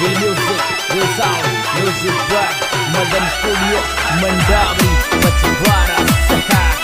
Real music, real sound, music by Madan Studio Mendari Batubara Sehat.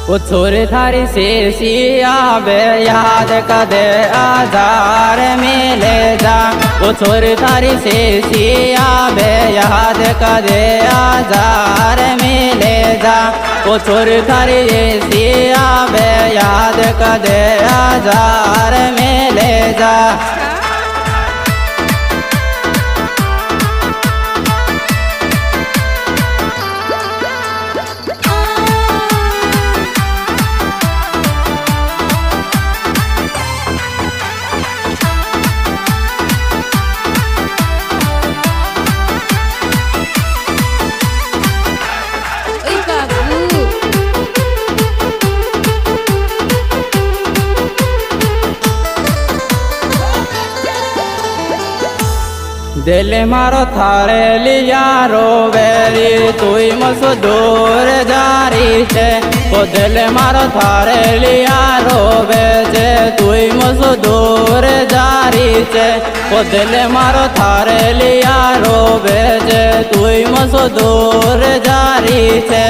वो छोरी थारी शेषिया बे याद कदे आधार मिले जा। वो छोरी थारी शेषिया बे याद कदे आधार मिले जा। वो छोरी थारी शेषिया बे याद कदे आधार मिले जा। दिल मारो थारे लिया रोवेरी तुई मसो दूर जारी छे। ओ दिल मारो थारे लिया रोवे जे तुई मसो दूर जारी छे। ओ दिल मारो थारे लिया रोवे जे तुई मसो दूर जारी छे।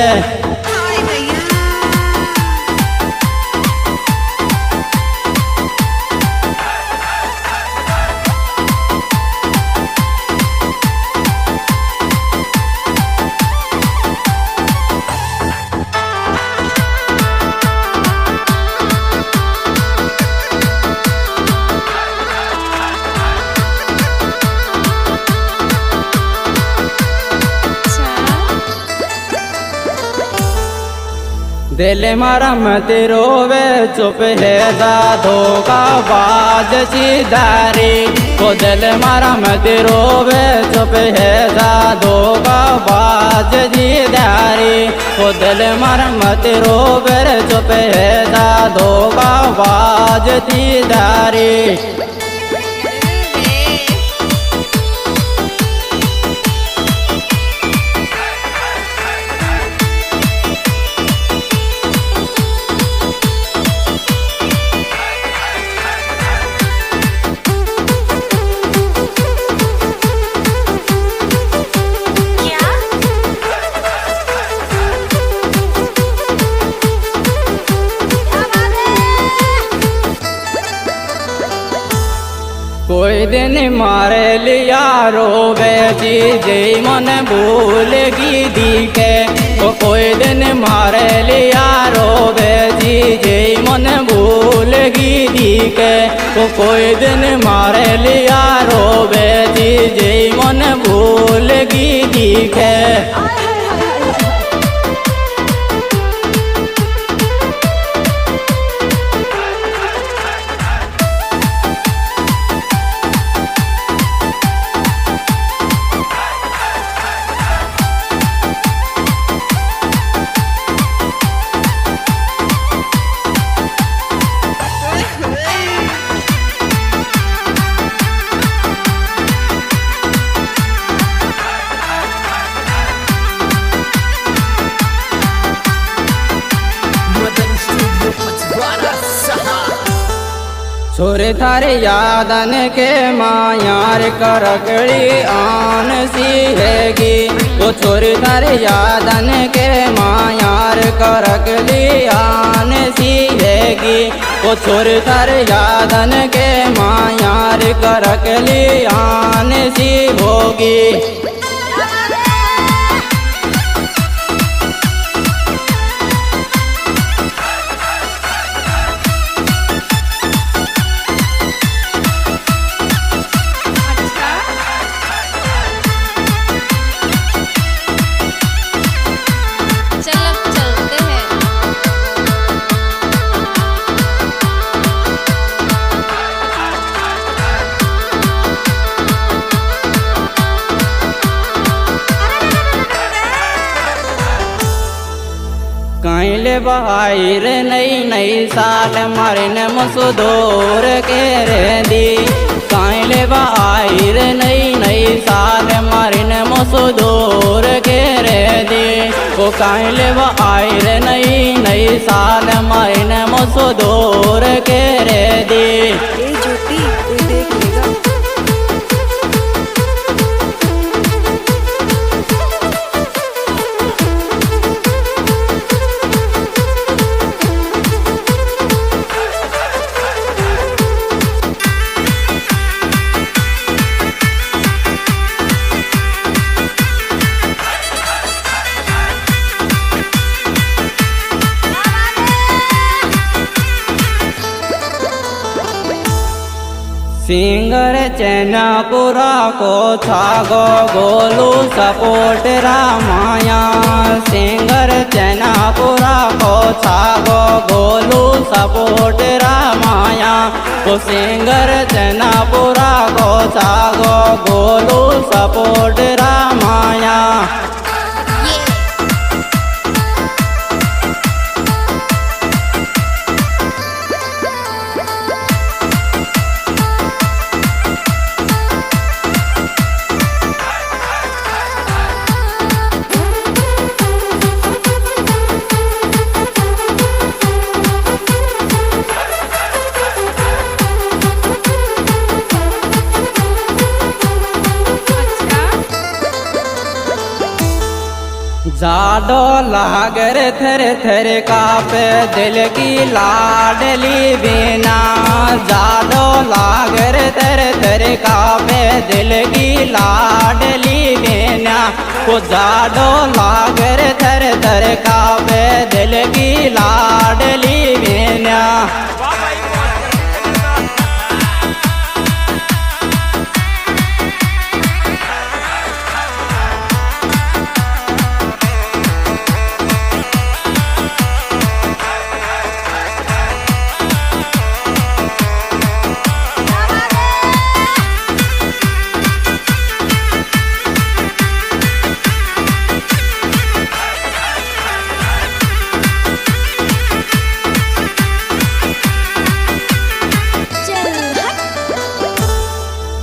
दिल मारा मत रोवे चुप है दादो का बाज सीधारी। ओ दिल मारा मत रोवे चुप है दादो का बाज सीधारी। ओ दिल मारा मत रोवे चुप है दादो का बाज सीधारी। कोई दिन मारे लिया रोवे जी जे मन भूलगी दिखे। तो कोई दिन मारे लिया रोवे जी जे मन भूलगी दिखे। तो कोई दिन मारे लिया रोवे जी जे मन भूलगी दिखे। छोरे थारे यादन के मायार करकड़ी आन सी हैगी। वो छोरे थारे यादन के मायार करकड़ी आन सी हैगी। वो छोरे थारे यादन के मायार करकड़ी आन सी होगी। ले बहाई रे नई नई साल मारिन मसदूर के रे दी काई ले बहाई रे नई नई साल मारिन मसदूर के रे दी वो काई ले बहाई रे नई नई साल मारिन मसदूर के रे दी ए ज्योति कोई देख लेगा। सिंगर चैनापुरा को छागो गोलू सपोर्ट रामाया सिंगर चैनापुरा को छागो गोलू सपोर्ट रामाया को सिंगर चैनापुरा को छागो गोलू सपोर्ट रामाया जाडो लागर थर थर कापे दिल की लाडली बिना जाडो लागर थर थर कापे दिल की लाडली बिना वो जाडो लागर थर थर कापे दिल की लाडली बिना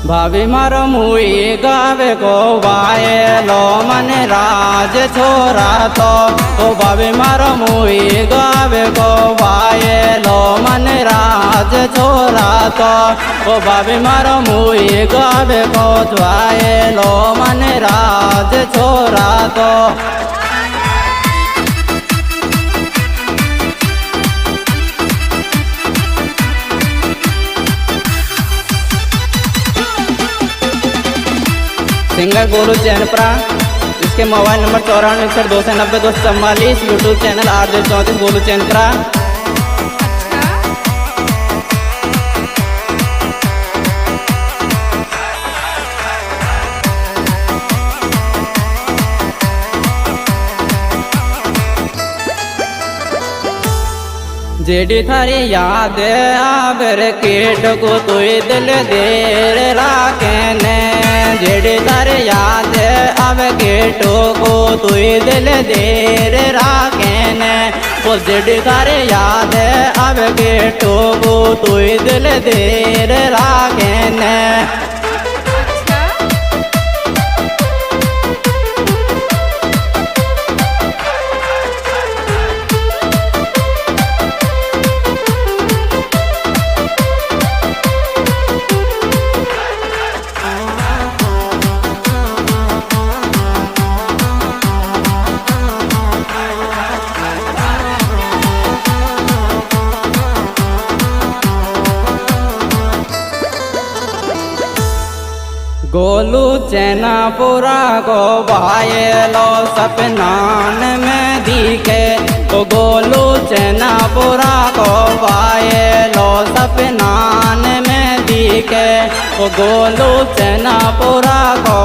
भाभी मारो मुई गावे को वाये लो मन राज छोरा तो ओ भाभी मारो मुई गावे को वाये लो मन राज छोरा तो ओ भाभी मारो मुई गावे को वाये लो मन राज छोरा तो सिंगर गोलू चैनपुरा इसके mobile number 94 290 YouTube channel 834 Golu Chainpura JD थारी याद आबर केट को तु दिल देर राखेने जेडी थारी याद अब केटो को तु दिल देर राखेने वो जेडी थारी याद अब केटो को तु दिल देर राखेने गोलू चैनापुरा को भायलो सपनान में दिखे ओ गोलू चैनापुरा को भायलो सपनान में दिखे ओ गोलू चैनापुरा को